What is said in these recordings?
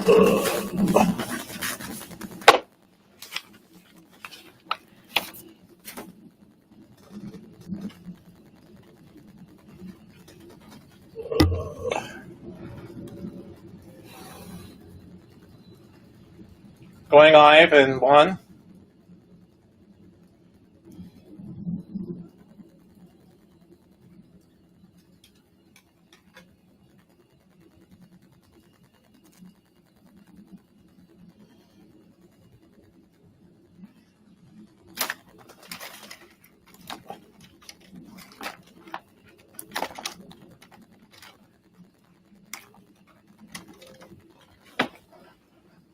Going live in one.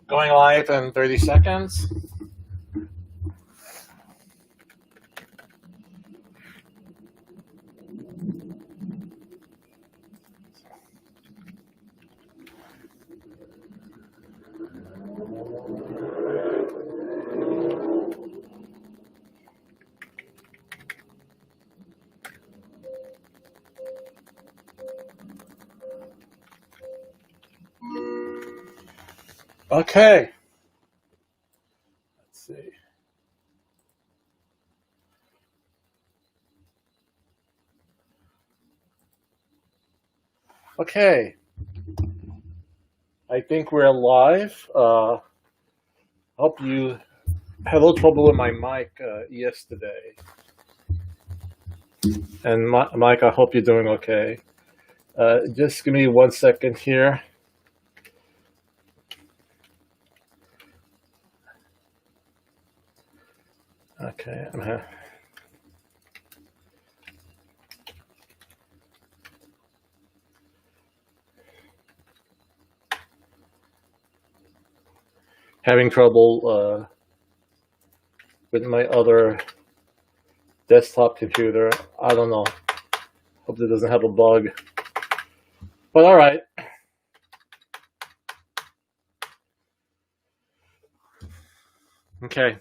Going live in 30 seconds. Okay. Let's see. Okay. I think we're live. Hope you had a little trouble with my mic yesterday. And Mike, I hope you're doing okay. Just give me 1 second here. Okay. Having trouble with my other desktop computer. I don't know. Hope it doesn't have a bug. But all right. Okay.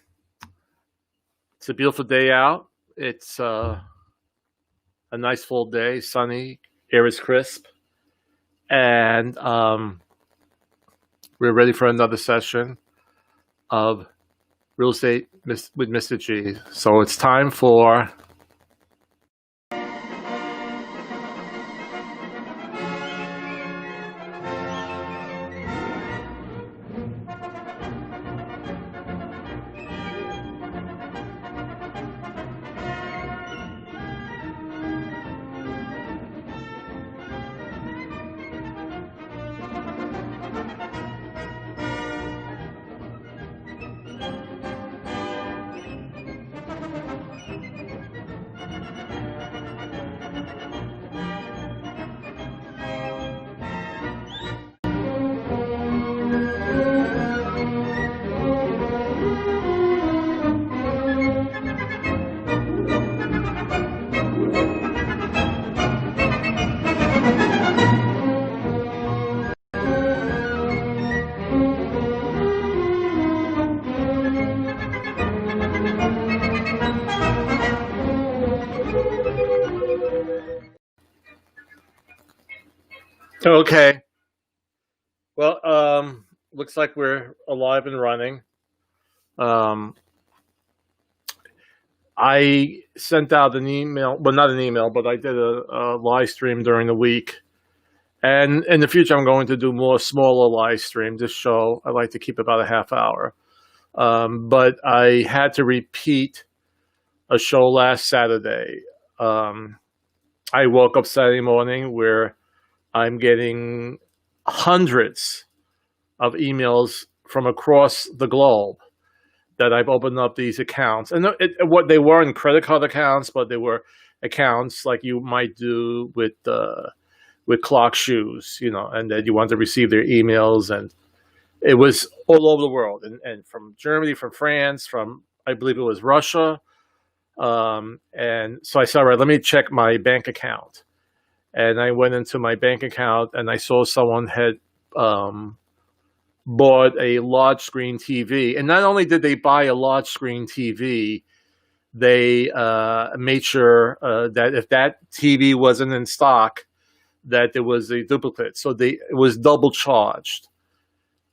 It's a beautiful day out. It's a nice full day, sunny, air is crisp. And we're ready for another session of Real Estate with Mr. G. So it's time for okay. Well, looks like we're alive and running. I sent out an email, well, not an email, but I did a live stream during the week. And in the future, I'm going to do more smaller live stream. This show, I like to keep about a half hour. But I had to repeat a show last Saturday. I woke up Saturday morning where I'm getting hundreds of emails from across the globe that I've opened up these accounts. And what they weren't credit card accounts, but they were accounts like you might do with Clark Shoes, and that you want to receive their emails. And it was all over the world, and from Germany, from France, from, I believe it was Russia. And so I said, all right, let me check my bank account. And I went into my bank account and I saw someone had bought a large screen TV. And not only did they buy a large screen TV, they made sure that if that TV wasn't in stock, that there was a duplicate. So it was double charged.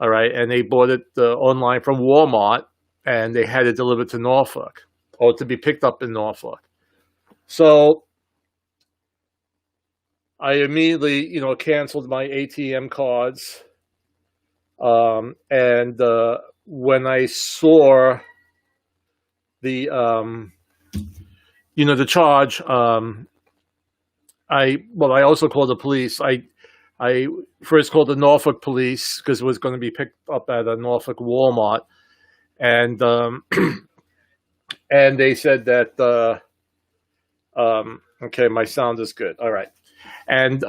All right, and they bought it online from Walmart, and they had it delivered to Norfolk, or to be picked up in Norfolk. So I immediately, canceled my ATM cards. And when I saw the, the charge, I also called the police. I first called the Norfolk police because it was going to be picked up at a Norfolk Walmart, and and they said that okay, my sound is good. All right, and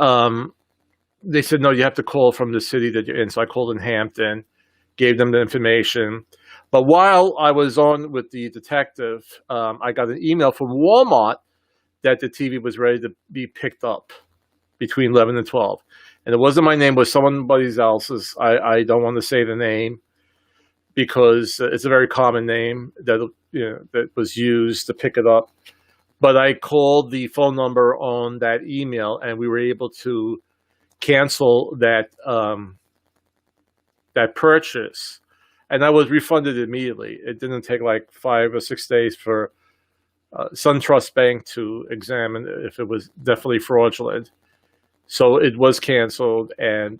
they said no, you have to call from the city that you're in. So I called in Hampton, gave them the information. But while I was on with the detective, I got an email from Walmart that the TV was ready to be picked up between 11 and 12. And it wasn't my name, it was somebody else's. I don't want to say the name because it's a very common name that was used to pick it up. But I called the phone number on that email, and we were able to cancel that purchase, and I was refunded immediately. It didn't take like 5 or 6 days for SunTrust Bank to examine if it was definitely fraudulent. So it was canceled, and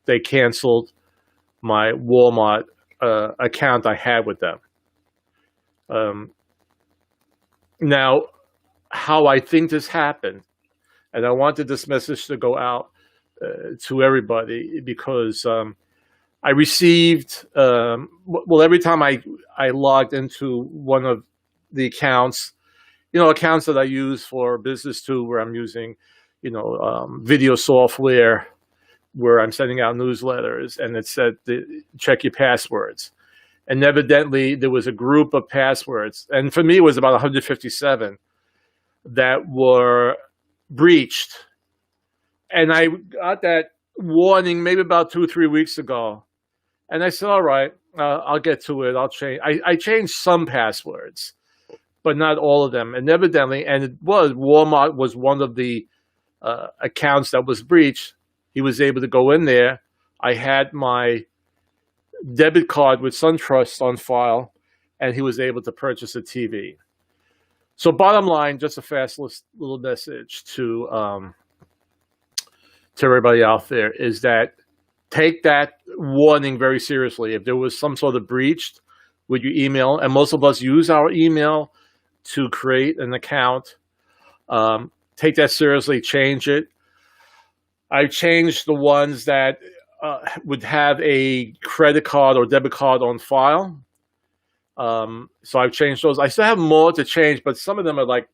they canceled my Walmart account I had with them. Now, how I think this happened, and I wanted this message to go out to everybody because I received, every time I logged into one of the accounts, accounts that I use for business too, where I'm using, video software, where I'm sending out newsletters, and it said, check your passwords. And evidently there was a group of passwords, and for me it was about 157 that were breached. And I got that warning maybe about 2 or 3 weeks ago. And I said, all right, I'll get to it. I'll change. I changed some passwords, but not all of them. And evidently, Walmart was one of the accounts that was breached. He was able to go in there. I had my debit card with SunTrust on file, and he was able to purchase a TV. So bottom line, just a fast little message to everybody out there is that take that warning very seriously. If there was some sort of breach with your email, and most of us use our email to create an account, take that seriously, change it. I've changed the ones that would have a credit card or debit card on file. So I've changed those. I still have more to change, but some of them are like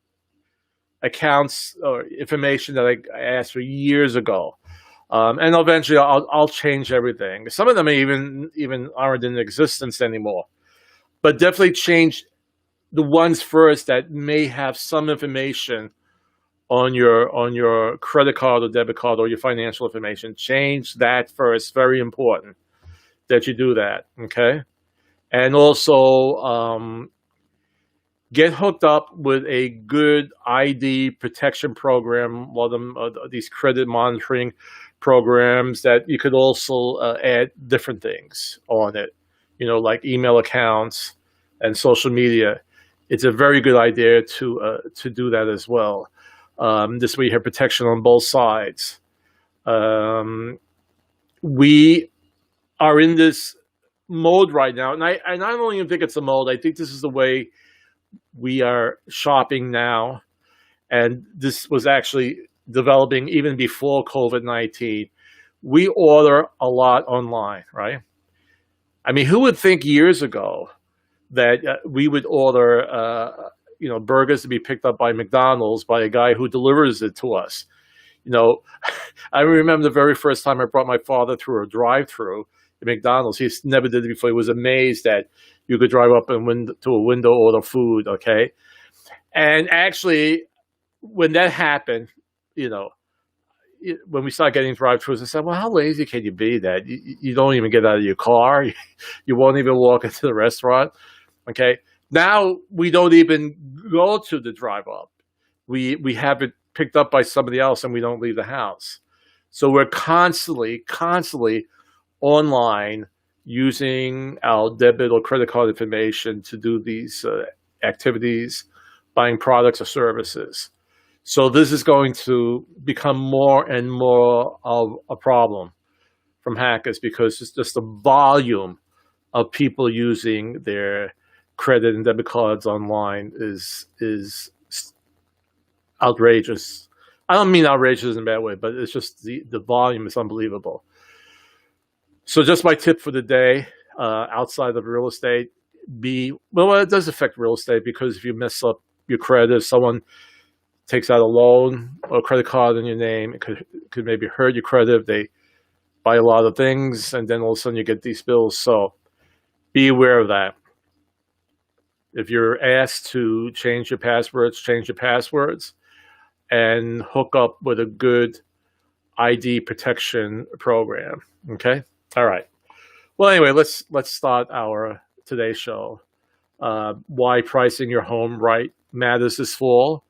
accounts or information that I asked for years ago. And eventually I'll change everything. Some of them even aren't in existence anymore. But definitely change the ones first that may have some information on your credit card or debit card or your financial information. Change that first. Very important that you do that. Okay. And also get hooked up with a good ID protection program, one of them, these credit monitoring programs that you could also add different things on it, like email accounts and social media. It's a very good idea to do that as well. This way you have protection on both sides. We are in this mode right now, and I don't even think it's a mode. I think this is the way we are shopping now, and this was actually developing even before COVID-19. We order a lot online, right? I mean, who would think years ago that we would order, burgers to be picked up by McDonald's by a guy who delivers it to us? I remember the very first time I brought my father through a drive-through at McDonald's. He never did it before. He was amazed that you could drive up and to a window, order food, okay? And actually, when that happened, when we started getting drive-thrus, I said, well, how lazy can you be that you don't even get out of your car? You won't even walk into the restaurant, okay? Now we don't even go to the drive-up. We have it picked up by somebody else, and we don't leave the house. So we're constantly online using our debit or credit card information to do these activities, buying products or services. So this is going to become more and more of a problem from hackers because it's just the volume of people using their credit and debit cards online is outrageous. I don't mean outrageous in a bad way, but it's just the volume is unbelievable. So just my tip for the day, outside of real estate, it does affect real estate because if you mess up your credit, if someone takes out a loan or a credit card in your name, it could maybe hurt your credit if they buy a lot of things, and then all of a sudden you get these bills. So be aware of that. If you're asked to change your passwords and hook up with a good ID protection program. Okay? All right. Well, anyway, let's start our today's show. Why pricing your home right matters this fall.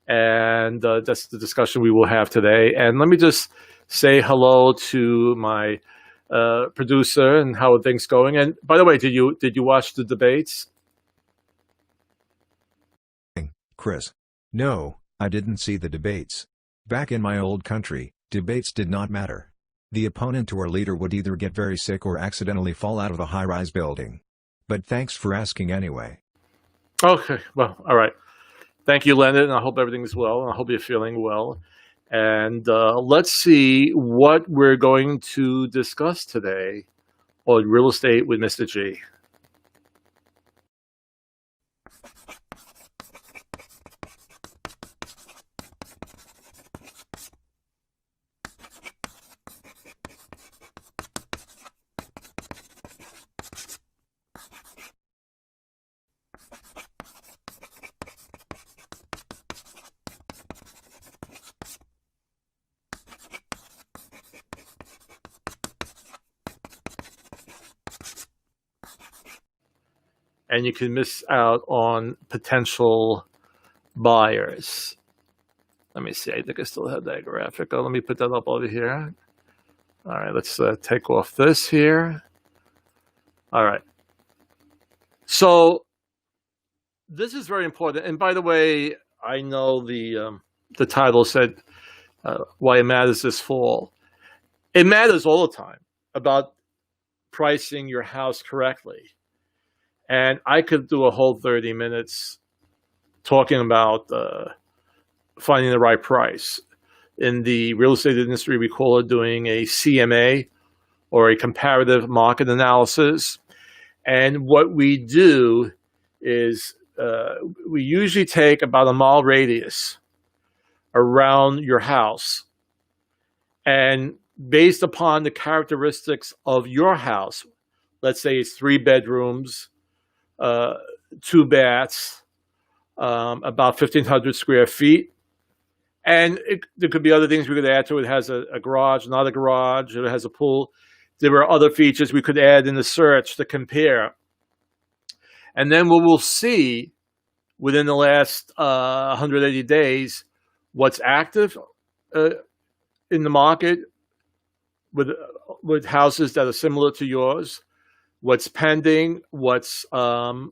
And that's the discussion we will have today. And let me just say hello to my producer and how are things going. And by the way, did you watch the debates? Chris. No, I didn't see the debates. Back in my old country, debates did not matter. The opponent or leader would either get very sick or accidentally fall out of a high-rise building. But thanks for asking anyway. Okay, well, all right. Thank you, Leonard, and I hope everything's well, and I hope you're feeling well. And let's see what we're going to discuss today on Real Estate with Mr. G. And you can miss out on potential buyers. Let me see. I think I still have that graphic. Let me put that up over here. All right, let's take off this here. All right. So this is very important. And by the way, I know the title said why it matters this fall. It matters all the time about pricing your house correctly. And I could do a whole 30 minutes talking about finding the right price. In the real estate industry, we call it doing a CMA, or a comparative market analysis. And what we do is we usually take about a mile radius around your house. And based upon the characteristics of your house, let's say it's 3 bedrooms, 2 baths, about 1,500 square feet. And there could be other things we could add to it. It has a garage, not a garage. It has a pool. There were other features we could add in the search to compare. And then we will see within the last 180 days what's active in the market with houses that are similar to yours, what's pending, what's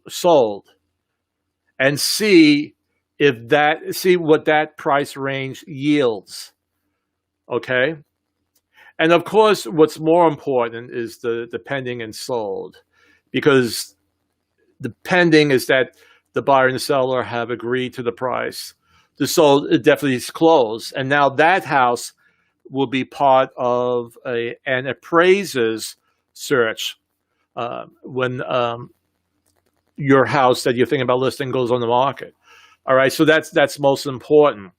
sold, and see what that price range yields. Okay? And of course, what's more important is the pending and sold, because the pending is that the buyer and the seller have agreed to the price. The sold, it definitely is closed. And now that house will be part of an appraiser's search when your house that you're thinking about listing goes on the market. All right, so that's most important.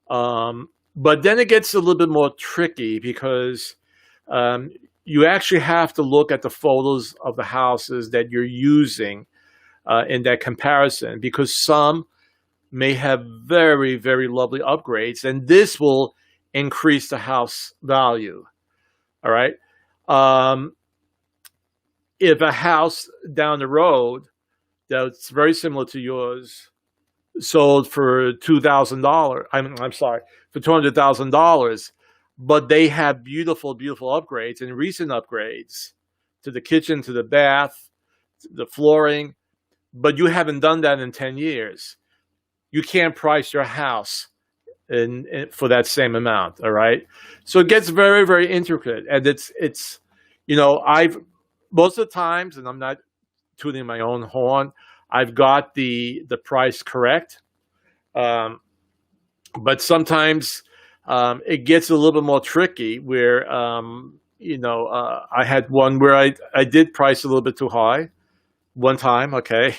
But then it gets a little bit more tricky because you actually have to look at the photos of the houses that you're using in that comparison, because some may have very, very lovely upgrades, and this will increase the house value. All right. If a house down the road that's very similar to yours sold for $2,000, for $200,000, but they have beautiful, beautiful upgrades and recent upgrades to the kitchen, to the bath, to the flooring, but you haven't done that in 10 years. You can't price your house for that same amount. All right. So it gets very, very intricate. And it's, I've most of the times, and I'm not tooting my own horn, I've got the price correct. But sometimes it gets a little bit more tricky where, I had one where I did price a little bit too high one time. Okay.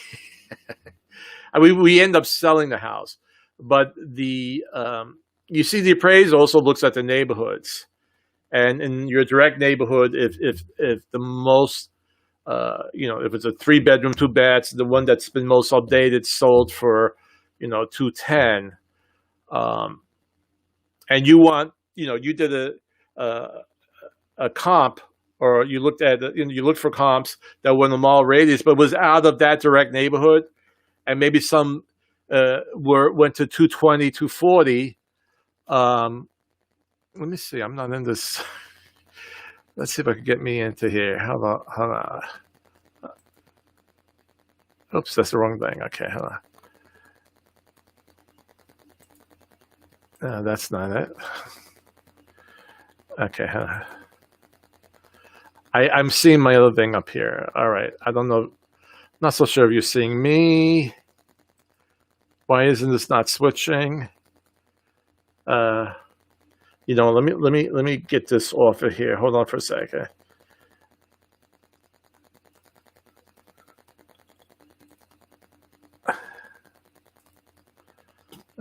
we end up selling the house, but you see the appraiser also looks at the neighborhoods, and in your direct neighborhood, if the most, if it's a 3-bedroom, 2 baths, the one that's been most updated sold for, 210, and you want, you did a comp, or you looked at, you looked for comps that were in the mall radius, but was out of that direct neighborhood, and maybe some went to 220, 240. Let me see. I'm not in this. Let's see if I can get me into here. How about? Oops, that's the wrong thing. Okay, hold on. That's not it. Okay, I'm seeing my other thing up here. All right. I don't know. Not so sure if you're seeing me. Why isn't this not switching? Let me get this off of here. Hold on for a second.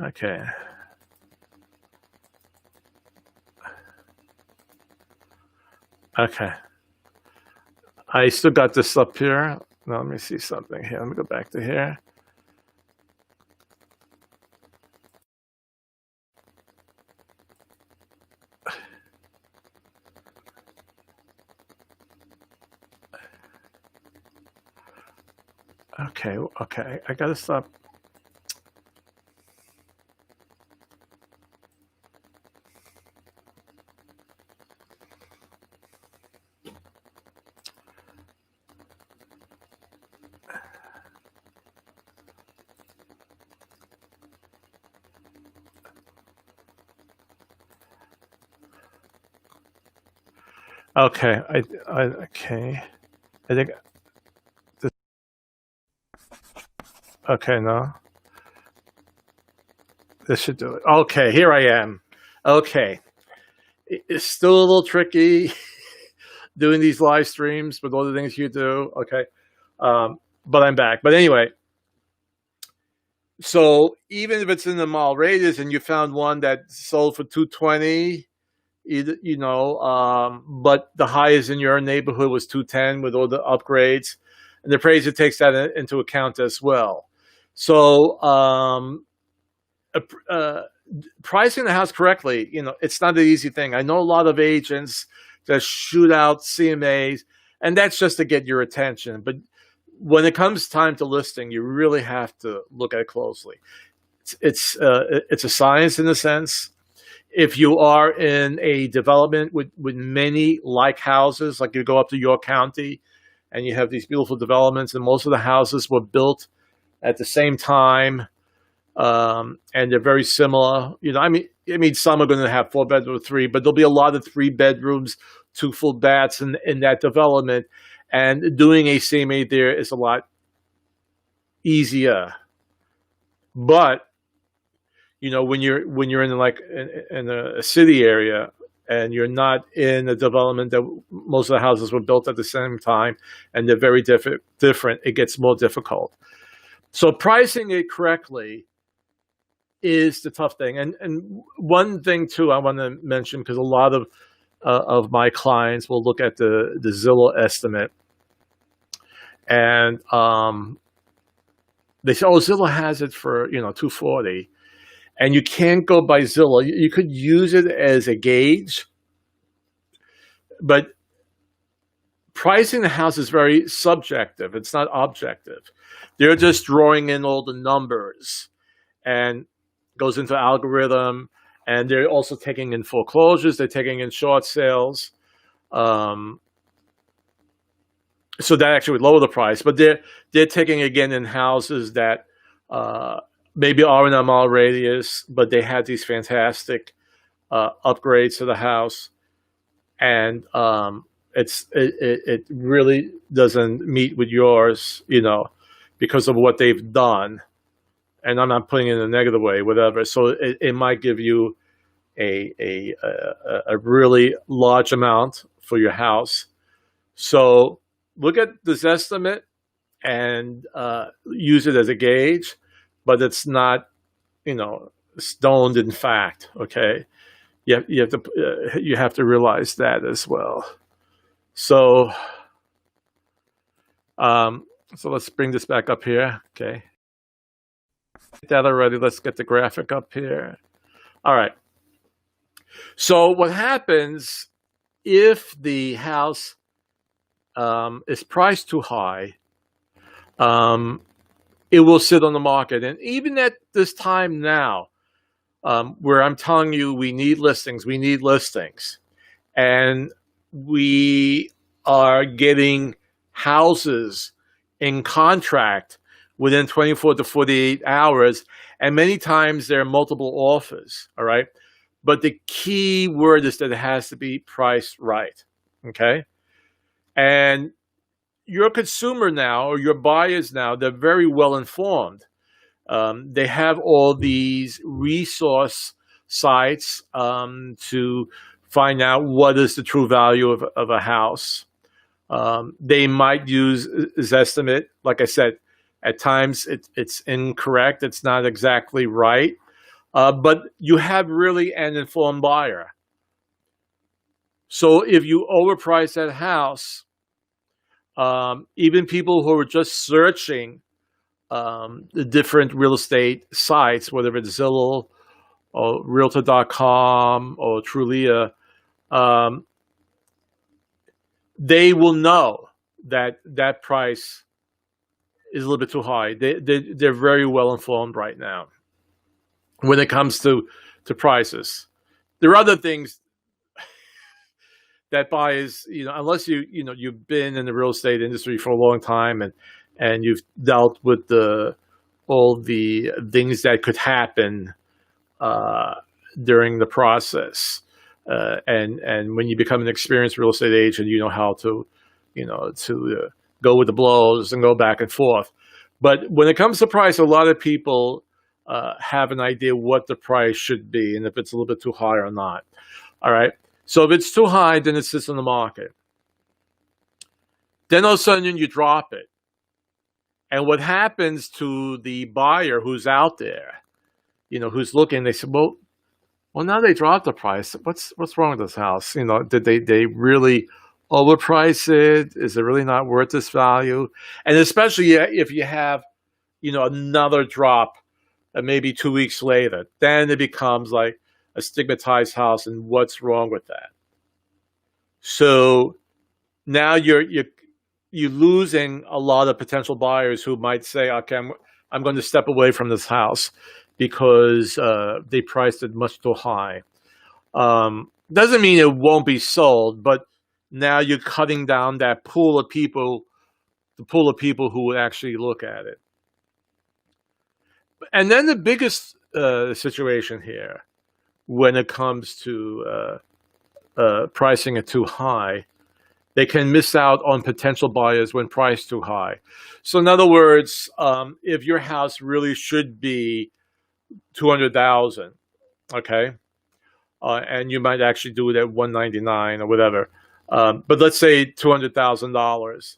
Okay. Okay. I still got this up here. Now let me see something here. Let me go back to here. Okay. I gotta stop. Okay, okay. I think this, okay, no. This should do it. Okay, here I am. Okay. It's still a little tricky doing these live streams with all the things you do. Okay. But I'm back. But anyway, so even if it's in the mall radius and you found one that sold for 220, but the highest in your neighborhood was 210 with all the upgrades, and the appraiser takes that into account as well. So pricing the house correctly, it's not an easy thing. I know a lot of agents that shoot out CMAs, and that's just to get your attention. But when it comes time to listing, you really have to look at it closely. It's a science in a sense. If you are in a development with many like houses, like you go up to York County and you have these beautiful developments, and most of the houses were built at the same time, and they're very similar. I mean, some are going to have 4 bedrooms or 3, but there'll be a lot of 3 bedrooms, 2 full baths in that development, and doing a CMA there is a lot easier. But when you're in a city area and you're not in a development that most of the houses were built at the same time and they're very different, it gets more difficult. So pricing it correctly is the tough thing. And one thing too I want to mention, because a lot of my clients will look at the Zillow estimate, and they say, "Oh, Zillow has it for 240." And you can't go by Zillow. You could use it as a gauge, but pricing the house is very subjective. It's not objective. They're just drawing in all the numbers and goes into algorithm and they're also taking in foreclosures. They're taking in short sales. Um, so that actually would lower the price, but they're taking again in houses that uh, maybe are in a mile radius, but they had these fantastic upgrades to the house, and it really doesn't meet with yours, because of what they've done. And I'm not putting it in a negative way, whatever. So it might give you a really large amount for your house. So look at this estimate and use it as a gauge, but it's not, stoned in fact. Okay, you have to realize that as well. So so let's bring this back up here. Okay, that already. Let's get the graphic up here. All right. So what happens if the house is priced too high? It will sit on the market, and even at this time now, where I'm telling you we need listings, and we are getting houses in contract within 24 to 48 hours, and many times there are multiple offers. All right, but the key word is that it has to be priced right. Okay, and your consumer now, or your buyers now, they're very well informed. They have all these resource sites to find out what is the true value of a house. They might use Zestimate. Like I said, at times it's incorrect. It's not exactly right. But you have really an informed buyer. So if you overprice that house, even people who are just searching the different real estate sites, whether it's Zillow or Realtor.com or Trulia, they will know that that price is a little bit too high. They're very well informed right now when it comes to prices. There are other things that buyers, unless you've been in the real estate industry for a long time and you've dealt with all the things that could happen during the process, and when you become an experienced real estate agent, you know how to go with the blows and go back and forth. But when it comes to price, a lot of people have an idea what the price should be and if it's a little bit too high or not. All right. So if it's too high, then it sits on the market. Then all of a sudden you drop it. And what happens to the buyer who's out there, who's looking, they say, well, now they dropped the price. What's wrong with this house? Did they really overprice it? Is it really not worth this value? And especially if you have, another drop maybe 2 weeks later, then it becomes like a stigmatized house, and what's wrong with that? So now you're losing a lot of potential buyers who might say, okay, I'm going to step away from this house because they priced it much too high. Doesn't mean it won't be sold, but now you're cutting down that pool of people, the pool of people who would actually look at it. And then the biggest situation here, when it comes to pricing it too high, they can miss out on potential buyers when priced too high. So in other words, if your house really should be $200,000, okay, and you might actually do it at $199 or whatever, but let's say $200,000,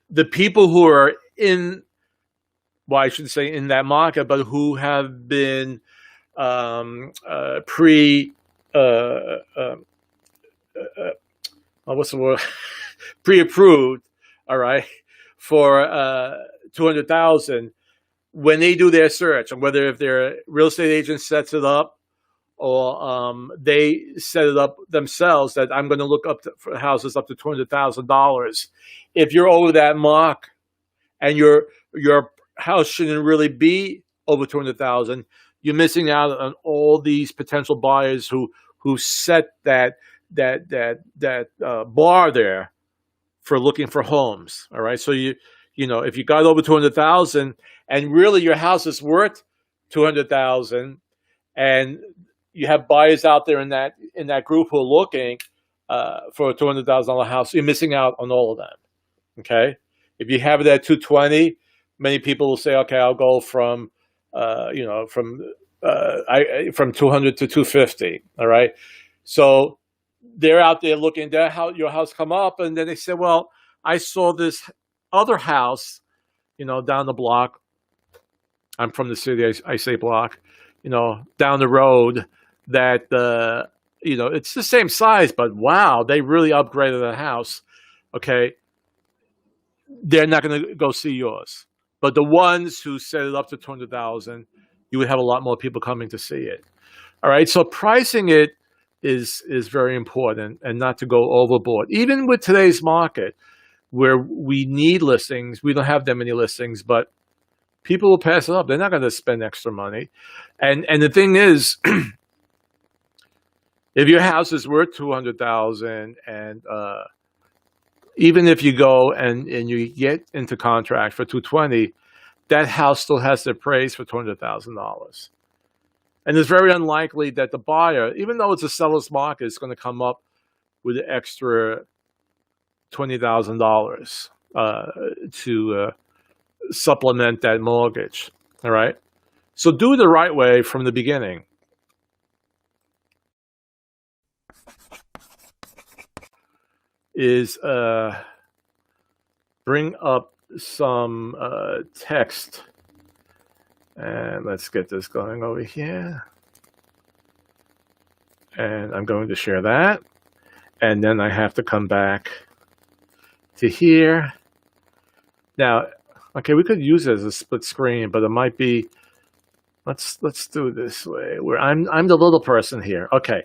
the people who are in, well, I shouldn't say in that market, but who have been what's the word? Pre-approved, all right, for 200,000. When they do their search, and whether if their real estate agent sets it up or they set it up themselves, that I'm going to look up for houses up to $200,000. If you're over that mark, and your house shouldn't really be over 200,000, you're missing out on all these potential buyers who set that bar there for looking for homes. All right, so if you got over 200,000 and really your house is worth 200,000, and you have buyers out there in that group who are looking for a $200,000 house, you're missing out on all of them. Okay, if you have it at 220, many people will say, okay, I'll go from from 200 to 250. All right, so they're out there looking at how your house come up, and then they say, well, I saw this other house, down the block. I'm from the city, I say block, down the road that, it's the same size, but wow, they really upgraded the house. Okay. They're not going to go see yours. But the ones who set it up to 200,000, you would have a lot more people coming to see it. All right. So pricing it is very important, and not to go overboard. Even with today's market, where we need listings, we don't have that many listings, but people will pass it up. They're not going to spend extra money. And the thing is, if your house is worth 200,000, and even if you go and you get into contract for 220, that house still has to appraise for $200,000. And it's very unlikely that the buyer, even though it's a seller's market, is going to come up with an extra $20,000 to supplement that mortgage. All right. So do it the right way from the beginning. Is bring up some text, and let's get this going over here, and I'm going to share that, and then I have to come back to here. Now, okay, we could use it as a split screen, but it might be, let's do it this way, where I'm the little person here. Okay.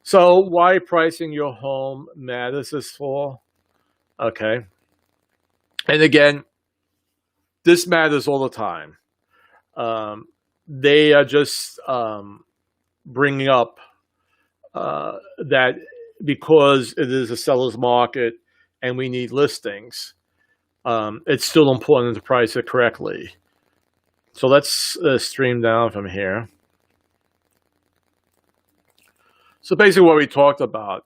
So why pricing your home matters this fall? Okay. And again, this matters all the time. They are just bringing up that because it is a seller's market and we need listings, it's still important to price it correctly. So let's stream down from here. So basically what we talked about,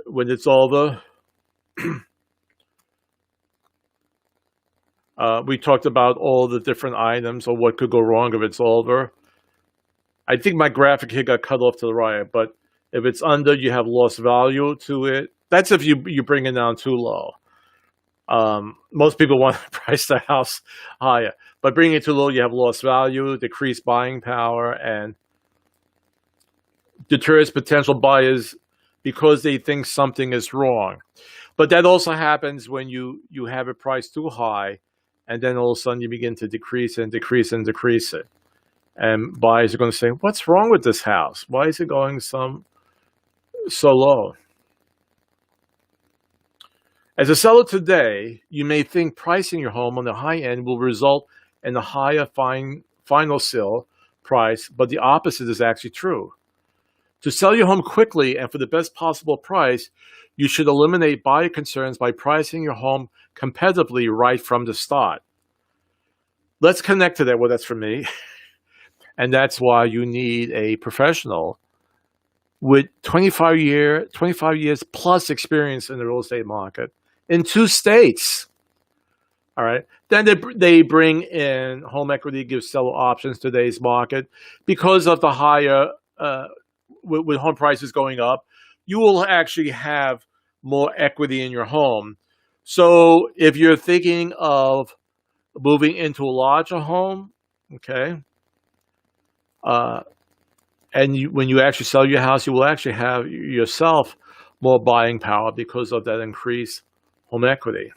when it's over, we talked about all the different items or what could go wrong if it's over. I think my graphic here got cut off to the right, but if it's under, you have lost value to it. That's if you bring it down too low. Most people want to price their house higher, but bringing it too low, you have lost value, decreased buying power, and deters potential buyers because they think something is wrong. But that also happens when you have it priced too high, and then all of a sudden you begin to decrease and decrease and decrease it. And buyers are going to say, what's wrong with this house? Why is it going so low? As a seller today, you may think pricing your home on the high end will result in a higher final sale price, but the opposite is actually true. To sell your home quickly and for the best possible price, you should eliminate buyer concerns by pricing your home competitively right from the start. Let's connect to that. Well, that's for me. And that's why you need a professional with 25 years plus experience in the real estate market in 2 states. All right. Then they bring in home equity, gives seller options to today's market because of the higher, with home prices going up, you will actually have more equity in your home. So if you're thinking of moving into a larger home, okay, and when you actually sell your house, you will actually have yourself more buying power because of that increased home equity.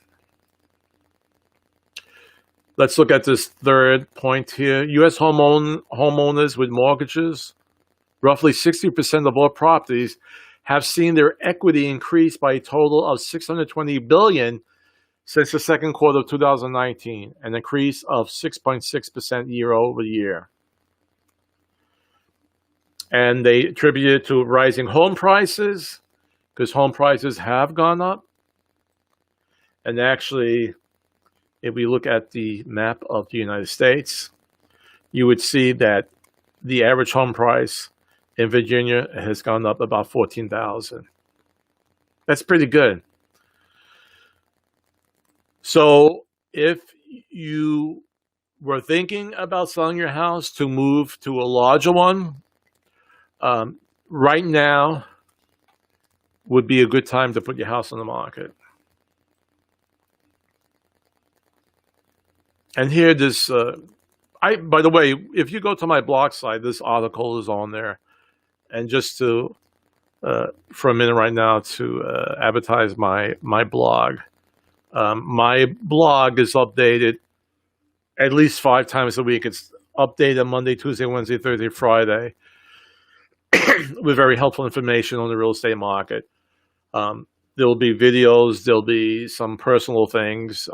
Let's look at this third point here. U.S. homeowners with mortgages, roughly 60% of all properties, have seen their equity increase by a total of $620 billion since the second quarter of 2019, an increase of 6.6% year over year. And they attribute it to rising home prices, because home prices have gone up. And actually, if we look at the map of the United States, you would see that the average home price in Virginia has gone up about $14,000. That's pretty good. So if you were thinking about selling your house to move to a larger one, right now would be a good time to put your house on the market. And here, by the way, if you go to my blog site, this article is on there. And just to, for a minute right now, to advertise my blog. My blog is updated at least 5 times a week. It's updated Monday, Tuesday, Wednesday, Thursday, Friday, with very helpful information on the real estate market. There will be videos. There'll be some personal things.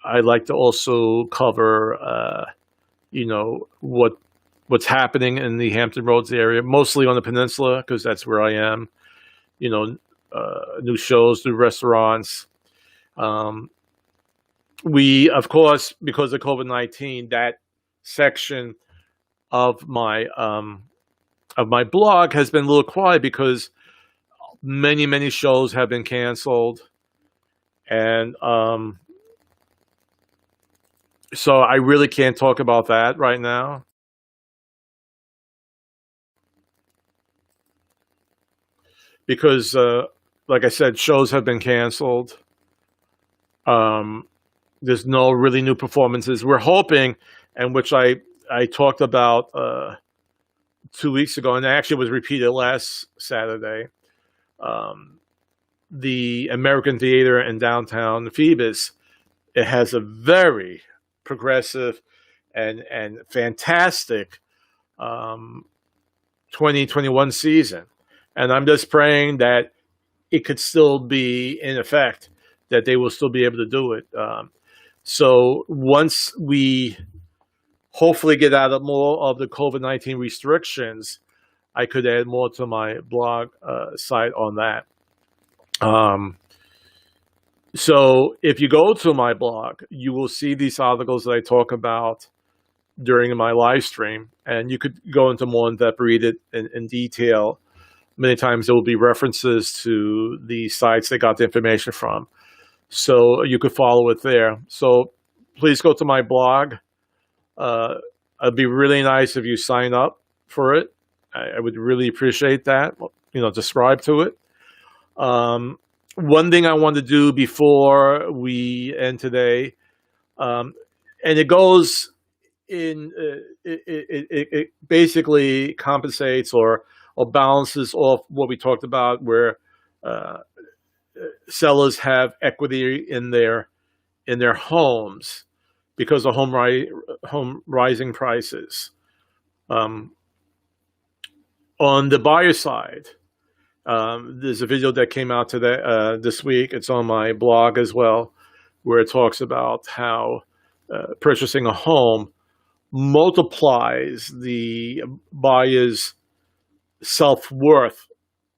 I like to also cover, what's happening in the Hampton Roads area, mostly on the peninsula, because that's where I am. New shows, new restaurants. We, of course, because of COVID-19, that section of my blog has been a little quiet because many shows have been canceled, and so I really can't talk about that right now. Because, like I said, shows have been canceled. There's no really new performances. We're hoping, and which I talked about 2 weeks ago, and actually was repeated last Saturday, the American Theater in downtown Phoebus, it has a very progressive and fantastic 2021 season. And I'm just praying that it could still be in effect, that they will still be able to do it. So once we hopefully get out of more of the COVID-19 restrictions, I could add more to my blog site on that. So if you go to my blog, you will see these articles that I talk about during my live stream, and you could go into more in-depth, read it in detail. Many times there will be references to the sites they got the information from. So you could follow it there. So please go to my blog. It'd be really nice if you sign up for it. I would really appreciate that. Subscribe to it. One thing I want to do before we end today, and it goes in, it basically compensates or balances off what we talked about, where sellers have equity in their homes because of home rising prices. On the buyer side, there's a video that came out today, this week. It's on my blog as well, where it talks about how purchasing a home multiplies the buyer's self-worth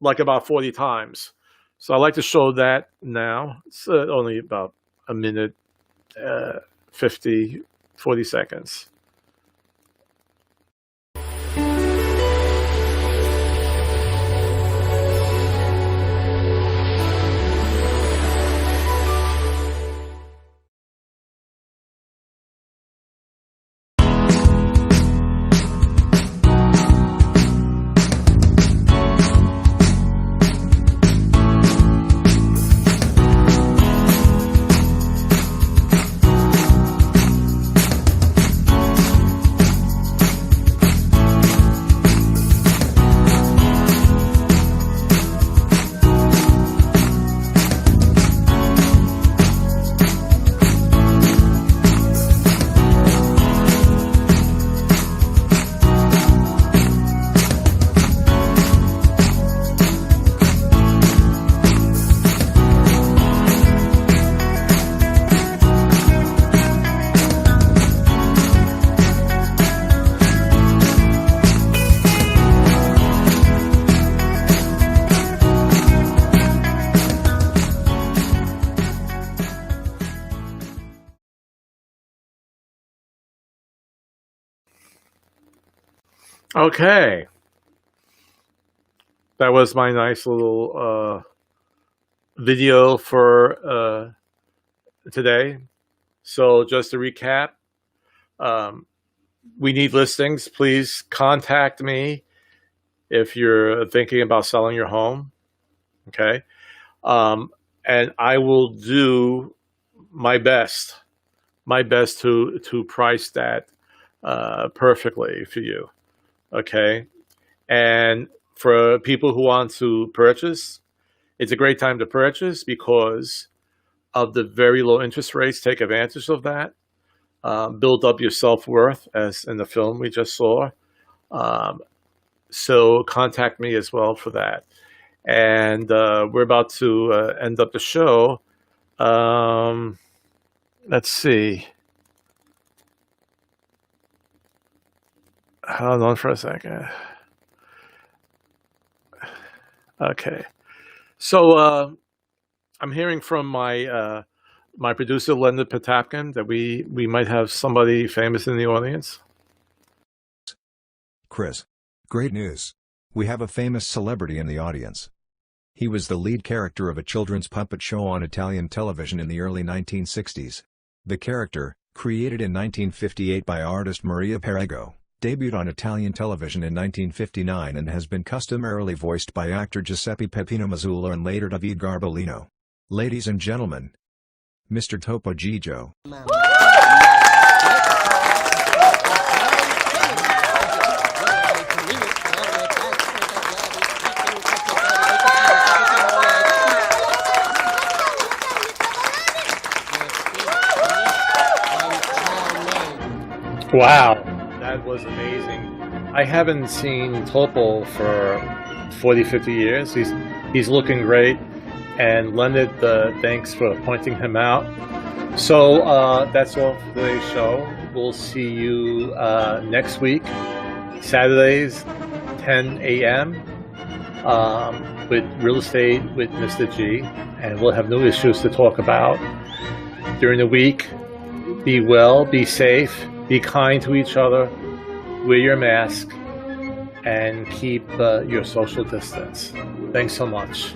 like about 40 times. So I like to show that now. It's only about a minute, 40 seconds. Okay. That was my nice little video for today. So just to recap, um, we need listings. Please contact me if you're thinking about selling your home. Okay. And I will do my best to price that perfectly for you. Okay. And for people who want to purchase, it's a great time to purchase because of the very low interest rates. Take advantage of that. Build up your self-worth, as in the film we just saw. Um, so contact me as well for that. And we're about to end up the show. Let's see. Hold on for a second. Okay. So I'm hearing from my producer, Linda Patapkin, that we might have somebody famous in the audience. Chris. Great news. We have a famous celebrity in the audience. He was the lead character of a children's puppet show on Italian television in the early 1960s. The character, created in 1958 by artist Maria Perego, debuted on Italian television in 1959 and has been customarily voiced by actor Giuseppe Peppino Mazzulla and later David Garbolino. Ladies and gentlemen, Mr. Topo Gigio. Wow, that was amazing. I haven't seen Topo for 40, 50 years. He's looking great. And Leonard, thanks for pointing him out. So that's all for today's show. We'll see you next week, Saturdays, 10 a.m. With Real Estate with Mr. G. And we'll have new issues to talk about during the week. Be well, be safe, be kind to each other, wear your mask, and keep your social distance. Thanks so much.